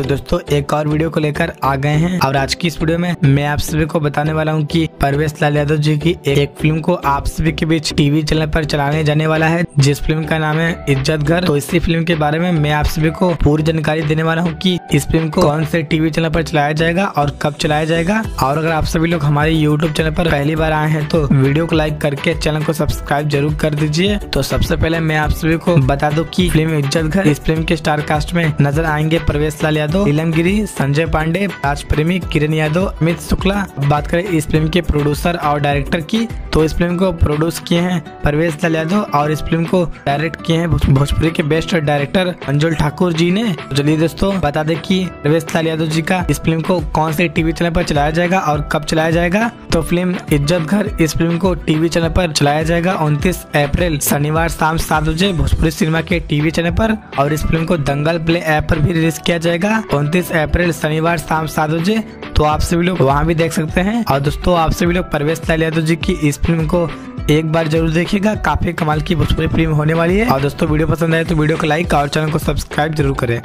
तो दोस्तों एक और वीडियो को लेकर आ गए हैं और आज की इस वीडियो में मैं आप सभी को बताने वाला हूं कि परवेश लाल यादव जी की एक फिल्म को आप सभी के बीच टीवी चैनल पर चलाने जाने वाला है, जिस फिल्म का नाम है इज्जत घर। तो इसी फिल्म के बारे में मैं आप सभी को पूरी जानकारी देने वाला हूं कि इस फिल्म को कौन से टीवी चैनल पर चलाया जाएगा और कब चलाया जाएगा। और अगर आप सभी लोग हमारे यूट्यूब चैनल पर पहली बार आए हैं तो वीडियो को लाइक करके चैनल को सब्सक्राइब जरूर कर दीजिए। तो सबसे पहले मैं आप सभी को बता दूं कि फिल्म इज्जत घर, इस फिल्म के स्टार कास्ट में नजर आएंगे परवेश लाल यादव, नीलम गिरी, संजय पांडे, राज प्रेमी, किरण यादव, अमित शुक्ला। बात करें इस फिल्म के प्रोड्यूसर और डायरेक्टर की तो इस फिल्म को प्रोड्यूस किए हैं परवेश लाल यादव और इस फिल्म को डायरेक्ट किए हैं भोजपुरी के बेस्ट डायरेक्टर अंजुल ठाकुर जी ने। तो चलिए दोस्तों बता दें कि परवेश लाल यादव जी का इस फिल्म को कौन से टीवी चैनल पर चलाया जाएगा और कब चलाया जाएगा। तो फिल्म इज्जत घर, इस फिल्म को टीवी चैनल पर चलाया जाएगा 29 अप्रैल शनिवार शाम 7 बजे भोजपुरी सिनेमा के टीवी चैनल पर। और इस फिल्म को दंगल प्ले ऐप पर भी रिलीज किया जाएगा 29 अप्रैल शनिवार शाम 7 बजे। तो आप सभी लोग वहाँ भी देख सकते हैं। और दोस्तों आप सभी लोग परवेश लाल यादव जी की इस फिल्म को एक बार जरूर देखिएगा, काफी कमाल की भोजपुरी फिल्म होने वाली है। और दोस्तों वीडियो पसंद आए तो वीडियो को लाइक और चैनल को सब्सक्राइब जरूर करें।